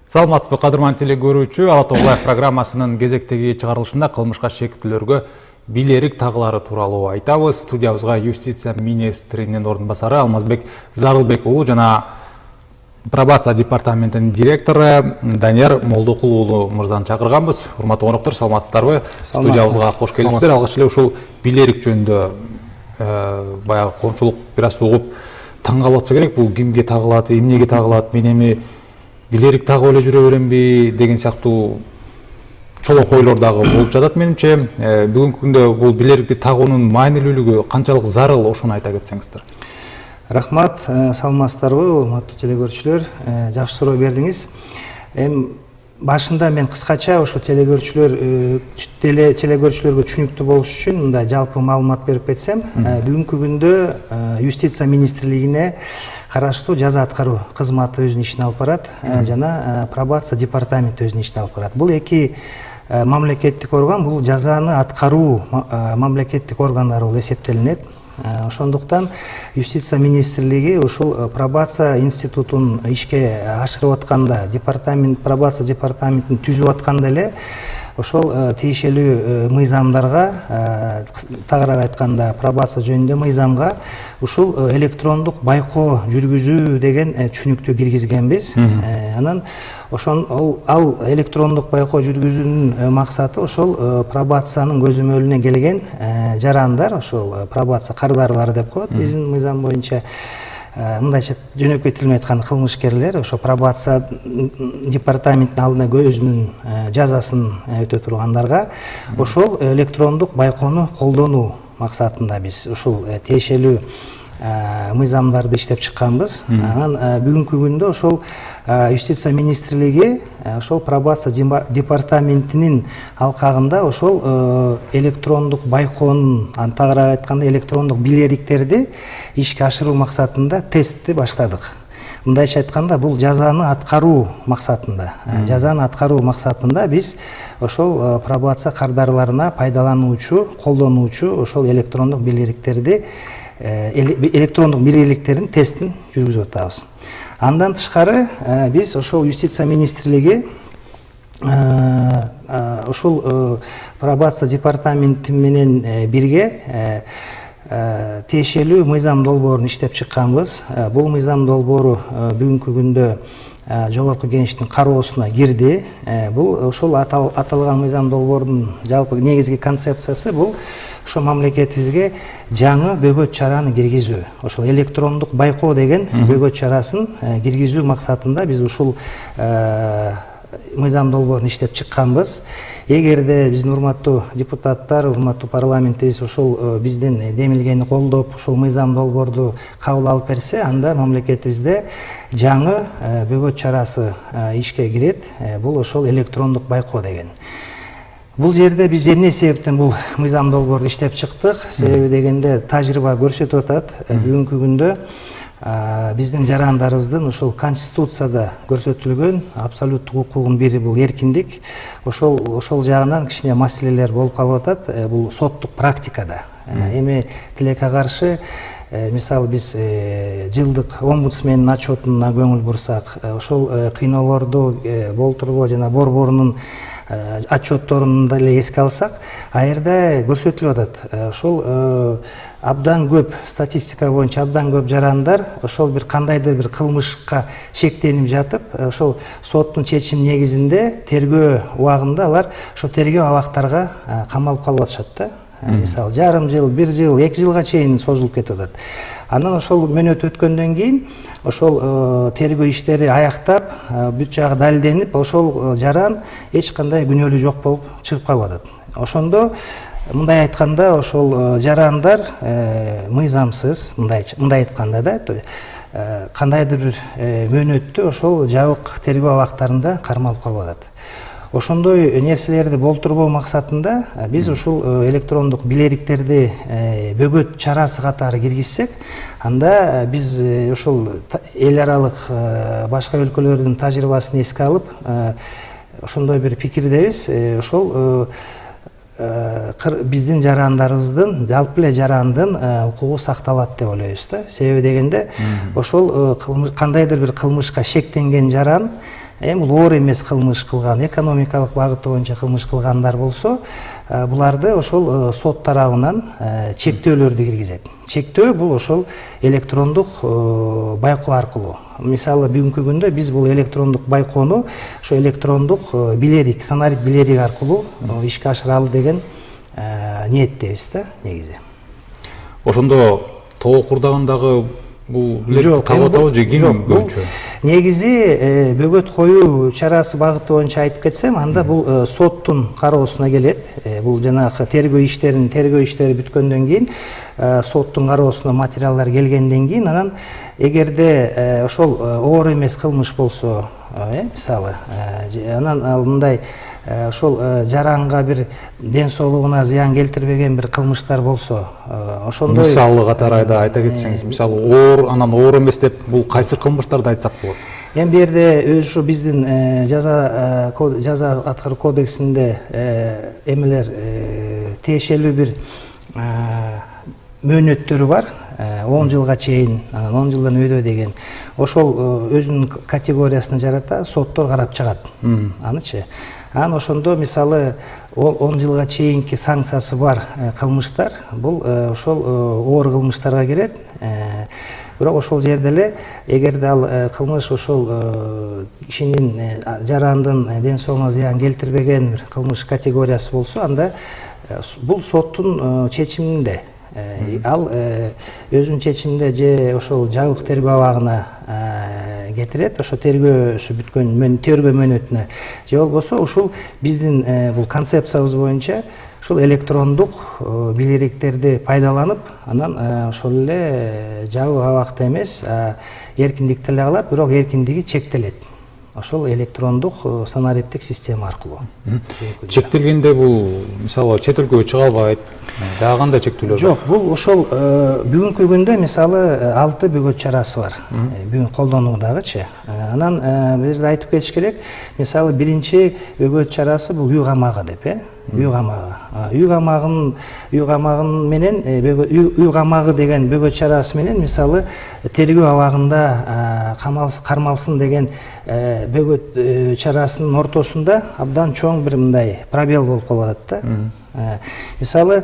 Саламатсызбы кадырман телекөрүүчү, Ала Тоо Лайф программасынын кезектеги чыгарылышында кылмышка шектүүлөргө билерик тагылары тууралуу айтабыз. Студиябызга юстиция министринин ордун басары Алмазбек Зарылбек уулу жана пробация департаментинин директору Данияр Молдокул уулу мырзаны чакырганбыз. Урматтуу коноктор, саламатсыздарбы? Студиябызга кош келиңиздер. Алгач эле ушул билерик жөнүндө баягы коомчулук бир аз угуп таң калып атса керек. Бул кимге тагылат, эмнеге тагылат, мен эми билерик тагып эле жүрө беремби деген сыяктуу чолок ойлор дагы болуп жатат менимче. Бүгүнкү күндө бул билерикти тагуунун маанилүүлүгү канчалык зарыл, ошону айта кетсеңиздер. Рахмат, саламатсыздарбы, урматтуу телекөрүүчүлөр, жакшы суроо бердиңиз. Башында мен кыскача ошо телекөрүүчүлөргө түшүнүктүү болуш үчүн мындай жалпы маалымат берип кетсем, бүгүнкү күндө Юстиция министрлигине караштуу жаза аткаруу кызматы өзүнүн ишин алып барат, жана пробация департаменти өзүнүн ишин алып барат. Бул эки мамлекеттик орган, бул жазаны аткаруу мамлекеттик органдары болуп эсептелинет. Ошондуктан Юстиция министрлиги ушул пробация институтун ишке ашырып атканда, пробация департаментин түзүп атканда эле ошол тиешелүү мыйзамдарга, тагыраак айтканда пробация жөнүндө мыйзамга ушул электрондук байкоо жүргүзүү деген түшүнүктү киргизгенбиз. Анан ал электрондук байкоо жүргүзүүнүн максаты ошол пробациянын көзөмөлүнө келген жарандар, ошол пробация кардарлары деп коет биздин мыйзам боюнча. Мындайча жөнөкөй тил менен айтканда кылмышкерлер ошо пробация департаментинин алдына өзүнүн жазасын өтө тургандарга ошол электрондук байкоону колдонуу максатында биз ушул тиешелүү мыйзамдарды иштеп чыкканбыз. Анан бүгүнкү күндө ошол Юстиция министрлиги ошол пробация департаментинин алкагында ошол электрондук байкоонун, тагыраак айтканда электрондук билериктерди ишке ашыруу максатында тестти баштадык. Мындайча айтканда бул жазаны аткаруу максатында. Жазаны аткаруу максатында биз ошол пробация кардарларына пайдалануучу, колдонуучу ошол электрондук билериктерди электрондук билериктердин тестин жүргүзүп атабыз. Андан тышкары биз ошол Юстиция министрлиги ушул пробация департаменти менен бирге тиешелүү мыйзам долбоорун иштеп чыкканбыз. Бул мыйзам долбоору бүгүнкү күндө жогорку кеңештин кароосуна кирди. Бул ошол аталган мыйзам долбоордун жалпы негизги концепциясы бул ошо мамлекетибизге жаңы бөгөт чараны киргизүү. Ошол электрондук байкоо деген бөгөт чарасын киргизүү максатында биз ушул мыйзам долбоорун иштеп чыкканбыз. Эгерде биздин урматтуу депутаттар, урматтуу парламентибиз ошол биздин демилгени колдоп, ушул мыйзам долбоорду кабыл алып берсе, анда мамлекетибизде жаңы бөгөт чарасы ишке кирет. Бул ошол электрондук байкоо деген. Бул жерде биз эмне себептен бул мыйзам долбоорду иштеп чыктык? Себеби дегенде тажрыйба көрсөтүп атат. Бүгүнкү күндө биздин жарандарыбыздын ушул Конституцияда көрсөтүлгөн абсолюттук укугунун бири бул эркиндик. Ошол жагынан кичине маселелер болуп калып атат. Бул соттук практикада. Эми тилекке каршы, мисалы биз жылдык омбудсмендин отчетуна көңүл бурсак, ошол кыйноолорду болтурбоо жана борборунун отчетторун деле эске алсак, аерде көрсөтүлүп атат. Ошол абдан көп, статистика боюнча абдан көп жарандар ошол бир кандайдыр бир кылмышка шектенип жатып, ошол соттун чечими негизинде тергөө убагында алар ошо тергөө абактарга камалып калып атышат да. Мисалы жарым жыл, 1 жыл, 2 жылга чейин созулуп кетип атат. Анан ошол мөөнөт өткөндөн кийин ошол тергөө иштери аяктап, бүт жагы далилденип, ошол жаран эч кандай күнөөлүү жок болуп чыгып калып атат. Ошондо мындай айтканда ошол жарандар мыйзамсыз, мындай айтканда да, кандайдыр бир мөөнөттү ошол жабык тергөө абактарында кармалып калып атат. Ошондой нерселерди болтурбоо максатында биз ушул электрондук билериктерди бөгөт чарасы катары киргизсек, анда биз ушул эл аралык башка өлкөлөрдүн тажрыйбасын эске алып, ошондой бир пикирдебиз. Ошол биздин жарандарыбыздын, жалпы эле жарандын укугу сакталат деп ойлойбуз да. Себеби дегенде ошол кандайдыр бир кылмышка шектенген жаран эми бул оор эмес кылмыш кылган, экономикалык багыты боюнча кылмыш кылгандар болсо, буларды ошол сот тарабынан чектөөлөрдү киргизет. Чектөө бул ошол электрондук байкоо аркылуу. Мисалы бүгүнкү күндө биз бул электрондук байкоону ошо электрондук билерик, санарик билерик аркылуу ишке ашыралы деген ниеттебиз да негизи. Ошондо тоо курдагындагы бул билетти таап атабы же ким көбүнчө? Негизи бөгөт коюу чарасы багыты боюнча айтып кетсем, анда бул соттун кароосуна келет. Бул жанагы тергөө иштери бүткөндөн кийин соттун кароосуна материалдар келгенден кийин анан эгерде ошол оор эмес кылмыш болсо, мисалы анан ал мындай ошол жаранга бир ден соолугуна зыян келтирбеген бир кылмыштар болсо, ошондой мисалы катары айта кетсеңиз, мисалы оор эмес деп бул кайсы кылмыштарды айтсак болот? Эми бу жерде өзү ушу биздин жаза аткаруу кодексинде эмелер тиешелүү бир мөөнөттөрү бар. 10 жылга чейин, 10 жылдан өйдө деген. Ошол өзүнүн категориясын жарата, соттор карап чыгат. Анычы. Анан ошондо мисалы 10 жылга чейинки санкциясы бар кылмыштар, бул ошол оор кылмыштарга кирет. Бирок ошол жерде эле эгерде ал кылмыш ошол кишинин жарандын ден соолугуна зыян келтирбеген бир кылмыш категориясы болсо, анда бул соттун чечиминде. Ал өзүнүн чечиминде же ошол жабык тергөө абагына кетирет, ошо тергөөсү бүткөн тергөө мөөнөтүнө, же болбосо ушул биздин бул концепциябыз боюнча ушул электрондук билериктерди пайдаланып, анан ошол эле жабык абакта эмес, эркиндикти эле алат, бирок эркиндиги чектелет. Ошол электрондук санариптик система аркылуу. Чектелгенде бул мисалы чет өлкөгө чыга албайт, дагы кандай чектөөлөр бар? Жок, бул ошол бүгүнкү күндө мисалы 6 бөгөт чарасы бар. Бүгүн колдонуудагычы. Анан бул жерде айтып кетиш керек, мисалы биринчи бөгөт чарасы бул үй камагы деп, үй камагы. Үй камагын менен үй камагы деген бөгөт чарасы менен мисалы тергөө абагында кармалсын деген бөгөт чарасынын ортосунда абдан чоң бир мындай пробел болуп калып атат да. Мисалы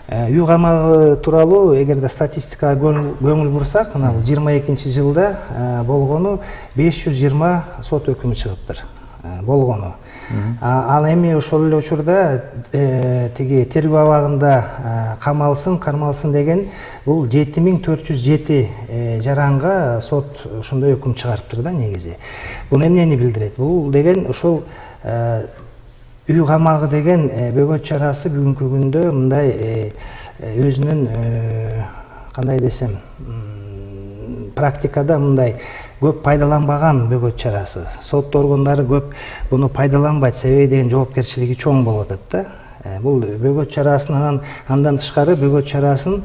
үй камагы тууралуу эгерде статистикага көңүл бурсак, мына 22-жылда болгону 520 сот өкүмү чыгыптыр. Болгону. Ал эми ошол эле учурда тиги тергөө абагында кармалсын деген бул 7407 жаранга сот ошондой өкүм чыгарыптыр да негизи. Бул эмнени билдирет? Бул деген ошол үй камагы деген бөгөт чарасы бүгүнкү күндө мындай өзүнүн кандай десем практикада мындай көп пайдаланбаган бөгөт чарасы. Сот органдары көп буну пайдаланбайт, себеби деген жоопкерчилиги чоң болуп атат да. Бул бөгөт чарасын андан тышкары бөгөт чарасын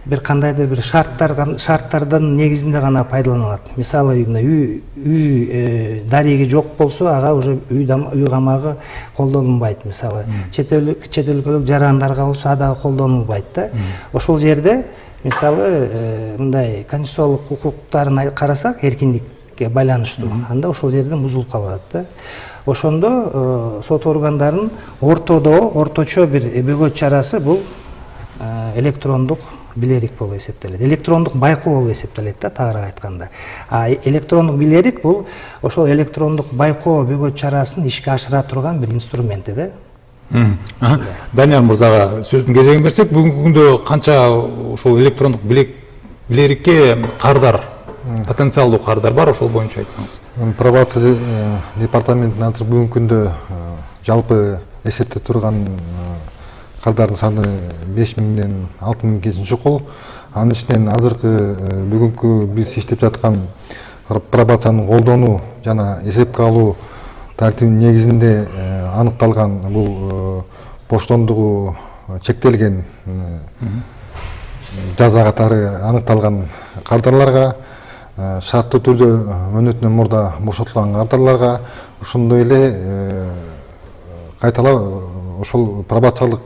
бир кандайдыр бир шарттардын негизинде гана пайдаланылат. Мисалы үй дареги жок болсо, ага уже үй камагы колдонулбайт. Мисалы чет өлкөлүк жарандарга болсо, ага колдонулбайт да. Ошол жерде мисалы мындай конституциялык укуктарын карасак, эркиндикке байланыштуу, анда ошол жерден бузулуп калат да. Ошондо сот органдарынын орточо бир бөгөт чарасы бул электрондук билерик болуп эсептелет. Электрондук байкоо болуп эсептелет да, тагыраак айтканда. Электрондук билерик бул ошол электрондук байкоо бөгөт чарасын ишке ашыра турган бир инструменти да. Данияр мырзага сөздүн кезегин берсек, бүгүнкү күндө канча ошол электрондук билерикке кардар, потенциалдуу кардар бар, ошол боюнча айтсаңыз. Пробация департаментинин азыр бүгүнкү күндө жалпы эсептеп турган кардардын саны 5000ден 6000ге чукул. Анын ичинен азыркы бүгүнкү биз иштеп жаткан пробациянын колдонуу жана эсепке алуу тартибинин негизинде аныкталган бул боштондугу чектелген жаза катары аныкталган кардарларга, шарттуу түрдө мөөнөтүнөн мурда бошотулган кардарларга, ошондой эле кайталап ошол пробациялык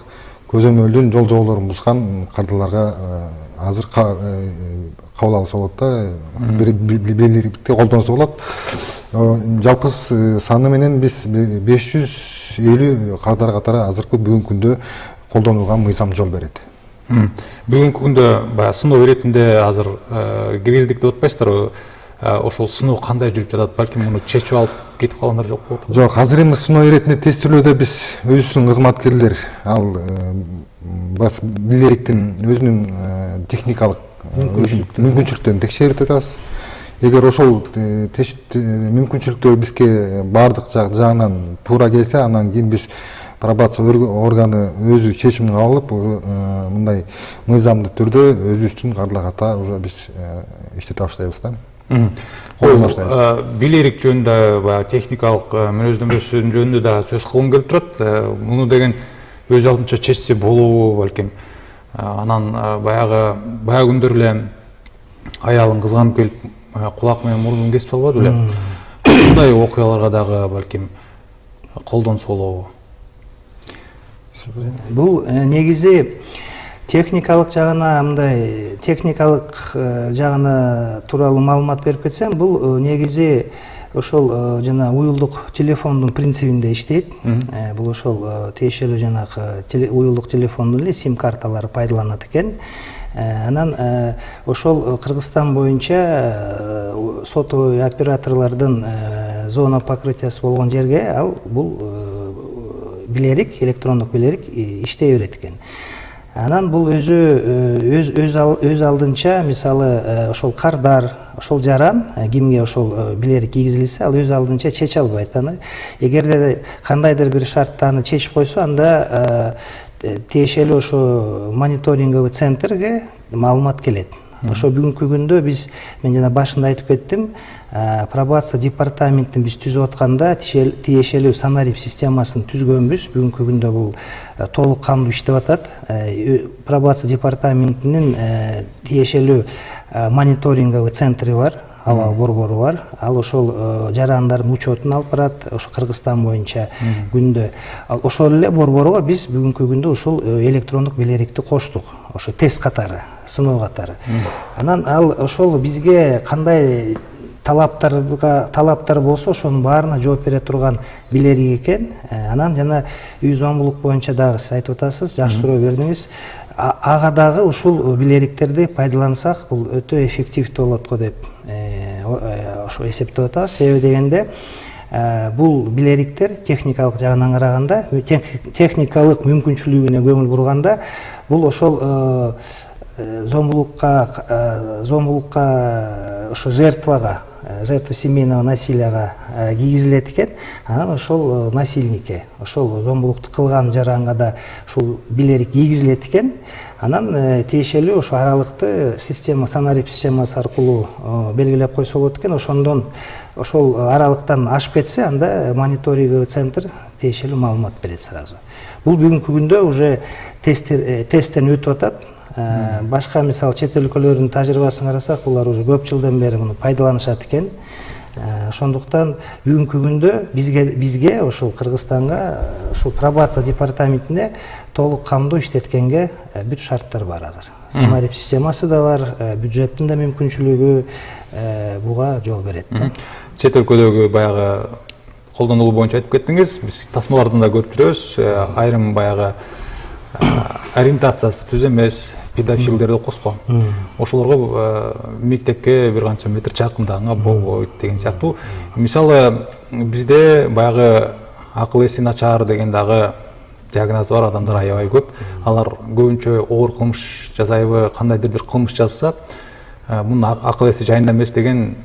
көзөмөлдүн жол жоболорун бузган кардарларга азыр кабыл алса болот да, бийликти колдонсо болот. Жалпы саны менен биз 550 кардар катары азыркы бүгүнкү күндө колдонулган мыйзам жол берет. Бүгүнкү күндө баягы сыноо иретинде азыр киргиздик деп атпайсыздарбы? Ошол сыноо кандай жүрүп жатат? Балким муну чечип алып кетип калгандар жок болот. Жок, азыр эми сыноо иретинде тестөөлөдө биз өзүбүздүн кызматкерлер ал билериктин өзүнүн техникалык мүмкүнчүлүктөрүн текшерип жатабыз. Эгер ошол мүмкүнчүлүктөр бизге баардык жагынан туура келсе, анан кийин биз пробация органы өзү чечим кабыл алып, мындай мыйзамдуу түрдө өзүбүздүн кардарларга уже биз иштете баштайбыз да. Билерик жөнүндө баягы техникалык мүнөздөмөсү жөнүндө да сөз кылгым келип турат. Муну деген өз алдынча чечсе болобу балким? Анан баягы күндөр эле аялын кызганып келип кулак менен мурдун кесип албады беле? Мындай окуяларга дагы балким колдонсо болобу? Бул негизи техникалык жагына мындай техникалык жагына тууралуу маалымат берип кетсем, бул негизи ошол жана уюлдук телефондун принцибинде иштейт. Бул ошол тиешелүү жанагы уюлдук телефондун эле сим карталары пайдаланат экен. Анан ошол Кыргызстан боюнча сотовый операторлордун зона покрытиясы болгон жерге ал бул билерик, электрондук билерик иштей берет экен. Анан бул өз алдынча, мисалы, ошол кардар, ошол жаран кимге ошол билерик кийгизилсе, ал өз алдынча чече албайт. Аны эгерде кандайдыр бир шартта аны чечип койсо, анда тиешелүү ошо мониторинговый центрге маалымат келет. Ошо бүгүнкү күндө мен жана башында айтып кеттим, пробация департаментин биз түзүп атканда тиешелүү санарип системасын түзгөнбүз. Бүгүнкү күндө бул толук кандуу иштеп атат. Пробация департаментинин тиешелүү мониторинговый центри бар, абал борбору бар. Ал ошол жарандардын учетун алып барат, ошо Кыргызстан боюнча күндө. Ошол эле борборго биз бүгүнкү күндө ошол электрондук билерикти коштук. Ошо тест катары, сыноо катары. Анан ал ошол бизге кандай талаптар болсо, ошонун баарына жооп бере турган билерик экен. Анан жана үй зомбулук боюнча дагы сиз айтып атасыз, жакшы суроо бердиңиз. Ага дагы ушул билериктерди пайдалансак, бул өтө эффективдүү болот го деп ошо эсептеп атабыз. Себеби дегенде, бул билериктер техникалык жагынан караганда, техникалык мүмкүнчүлүгүнө көңүл бурганда, бул ошол зомбулукка ошо жертва семейного насилияга кийгизилет экен. Анан ошол насильникке, ошол зомбулукту кылган жаранга да ушул билерик кийгизилет экен. Анан тиешелүү ошо аралыкты санарип системасы аркылуу белгилеп койсо болот экен. Ошондон ошол аралыктан ашып кетсе, анда мониторинговый центр тиешелүү маалымат берет сразу. Бул бүгүнкү күндө уже тесттен өтүп атат. Башка мисалы чет өлкөлөрдүн тажрыйбасын карасак, булар уже көп жылдан бери муну пайдаланышат экен. Ошондуктан бүгүнкү күндө бизге ошол Кыргызстанга ушул пробация департаментине толук кандуу иштеткенге бүт шарттар бар азыр. Санарип системасы да бар, бюджеттин да мүмкүнчүлүгү буга жол берет. Чет өлкөдөгү баягы колдонулуу боюнча айтып кеттиңиз. Биз тасмалардан да көрүп жүрөбүз. Айрым баягы ориентациясы түз эмес педофилдерди коскон. Ошолорго мектепке бир канча метр жакындаганга болбойт деген сыяктуу. Мисалы бизде баягы акыл эси начар деген дагы диагноз бар адамдар аябай көп. Алар көбүнчө оор кылмыш жасайбы, кандайдыр бир кылмыш жазса, мунун акыл эси жайында эмес деген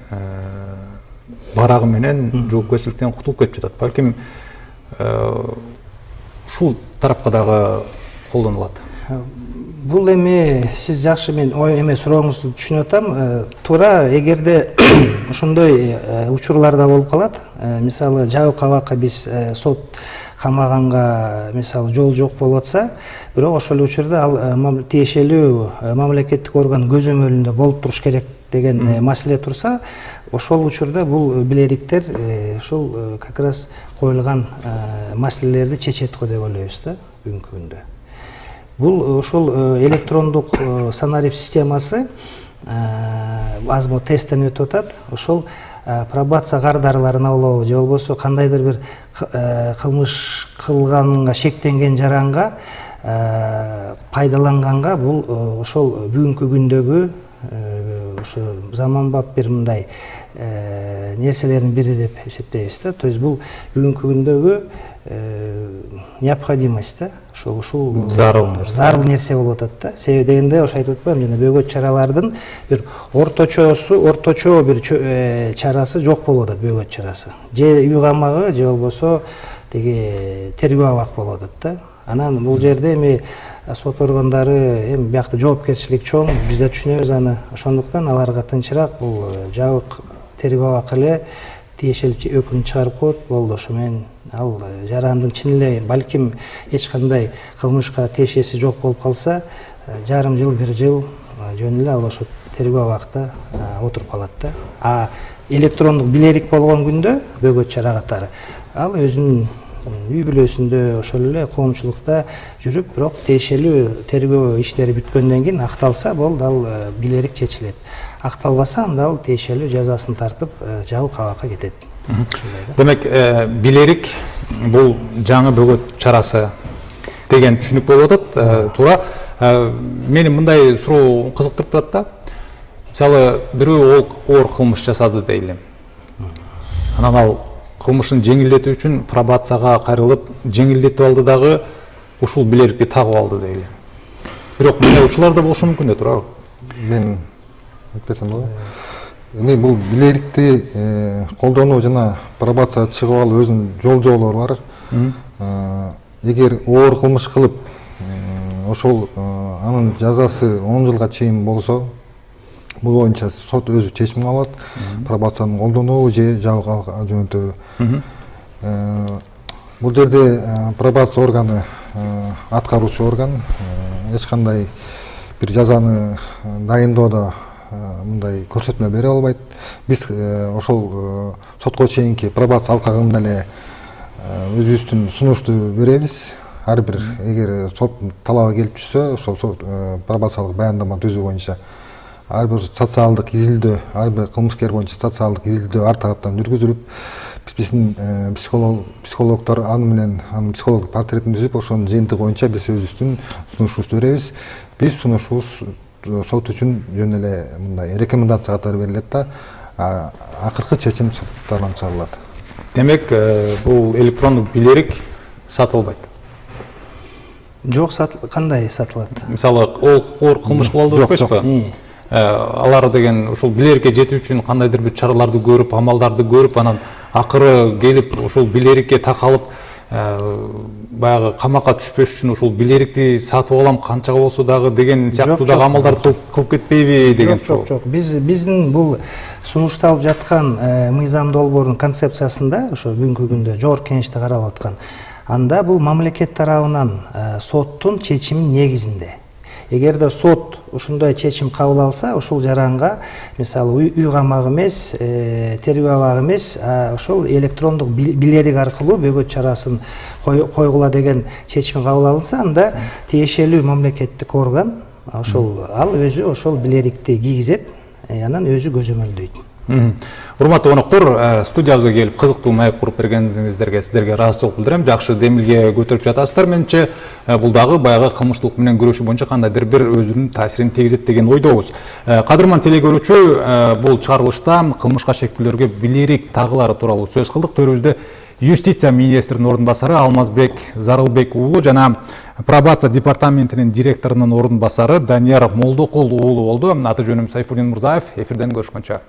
барагы менен жоопкерчиликтен кутулуп кетип жатат. Балким ушул тарапка дагы колдонулат. Бул эми сиз жакшы мен сурооңузду түшүнүп атам. Туура, эгерде ошондой учурларда болуп калат, мисалы жабык кабакка биз сот камаганга мисалы жол жок болуп атса, бирок ошол учурда ал тиешелүү мамлекеттик орган көзөмөлүндө болуп туруш керек деген маселе турса, ошол учурда бул билериктер ушул как раз коюлган маселелерди чечет го деп ойлойбуз да бүгүнкү күндө. Бул ошол электрондук санарип системасы азмо тесттен өтүп атат. Ошол пробация кардарларын аулоо же болбосо кандайдыр бир кылмыш кылганга шектенген жаранга пайдаланганга бул ошол бүгүнкү күндөгү ошо заманбап бир мындай нерселердин бири деп эсептейбиз да. То есть бул бүгүнкү күндөгү необходимость да. Ушул зарыл нерсе болуп атат да. Себеби дегенде ошо айтып атпаймынбы, жана бөгөт чаралардын бир орточо бир чарасы жок болуп атат, бөгөт чарасы. Же үй камагы, же болбосо теги тергөө абак болуп атат да. Анан бул жерде эми сот органдары эми биякта жоопкерчилик чоң, биз да түшүнөбүз аны. Ошондуктан аларга тынчыраак бул жабык тергөө абак эле тиешелүү өкүм чыгарып коет, болду. Ошо менен ал жарандын чын эле балким эч кандай кылмышка тиешеси жок болуп калса, жарым жыл, бир жыл жөн эле ал ошо тергөө абакта отуруп калат да. А электрондук билерик болгон күндө бөгөт чара катары ал өзүнүн үй бүлөсүндө ошол эле коомчулукта жүрүп, бирок тиешелүү тергөө иштери бүткөндөн кийин акталса, болду, ал билерик чечилет. Акталбаса, анда ал тиешелүү жазасын тартып, жабык абакка кетет. Демек, билерик бул жаңы бөгөт чарасы деген түшүнүк болуп атат. Туура. Мени мындай суроо кызыктырып турат да. Мисалы, бирөө оор кылмыш жасады дейли. Анан ал кылмышын жеңилдетүү үчүн пробацияга кайрылып, жеңилдетип алды дагы ушул билерикти тагып алды дейли. Бирок мындай учурлар да болушу мүмкүн да, туурабы? Мен айтпасам болобу? Эми бул билерикти колдонуу жана пробацияга чыгып алуу өзүнүн жол-жолдору бар. Эгер оор кылмыш кылып, ошол анын жазасы 10 жылга чейин болсо, бул боюнча сот өзү чечим кабыл алат. Пробацияны колдонуу же жабык абакка жөнөтөбү. Бул жерде пробация органы аткаруучу орган, эч кандай бир жазаны дайындоодо мындай көрсөтмө бере албайт. Биз ошол сотко чейинки пробация алкагында эле өзүбүздүн сунушту беребиз. Ар бир эгер сот талабы келип түшсө, ошол пробациялык баяндама түзүү боюнча ар бир социалдык изилдөө, ар бир кылмышкер боюнча социалдык изилдөө ар тараптан жүргүзүлүп, биздин психологдор аны менен анын психологдук портретин түзүп, ошонун жыйынтыгы боюнча биз өзүбүздүн сунушубузду беребиз. Биз сунушубуз сот үчүн жөн эле мындай рекомендация катары берилет да, акыркы чечим соттардан чыгарылат. Демек, бул электрондук билерик сатылбайт. Жок, кандай сатылат? Мисалы, оор кылмыш кылып алды деппейсизби? Алар деген ушул билерикке жетүү үчүн кандайдыр бир чараларды көрүп, амалдарды көрүп, анан акыры келип ушул билерикке такалып, баягы камакка түшпөш үчүн ушул билерикти сатып алам канчага болсо дагы деген сыяктуу дагы амалдарды кылып кетпейби деген суроо. Жок. Биздин бул сунушталып жаткан мыйзам долбоорунун концепциясында, ошо бүгүнкү күндө жогорку кеңеште каралып аткан, анда бул мамлекет тарабынан соттун чечими негизинде. Эгерде сот ушундай чечим кабыл алса, ушул жаранга мисалы үй камагы эмес, тергөө абагы эмес, ошол электрондук билерик аркылуу бөгөт чарасын койгула деген чечим кабыл алынса, анда тиешелүү мамлекеттик орган ошол ал өзү ошол билерикти кийгизет, анан өзү көзөмөлдөйт. Урматтуу коноктор, студиябызга келип кызыктуу маек куруп бергениңиздерге сиздерге ыраазычылык билдирем. Жакшы демилге көтөрүп жатасыздар. Менимче бул дагы баягы кылмыштуулук менен күрөшүү боюнча кандайдыр бир өзүнүн таасирин тийгизет деген ойдобуз. Кадырман телекөрүүчү, бул чыгарылышта кылмышка шектүүлөргө билерик тагылары тууралуу сөз кылдык. Төрүбүздө юстиция министринин ордун басары Алмазбек Зарылбек уулу жана пробация департаментинин директорунун ордун басары Данияр Молдокул уулу болду. Аты жөнүм Сайфуллин Мурзаев. Эфирден көрүшкөнчө.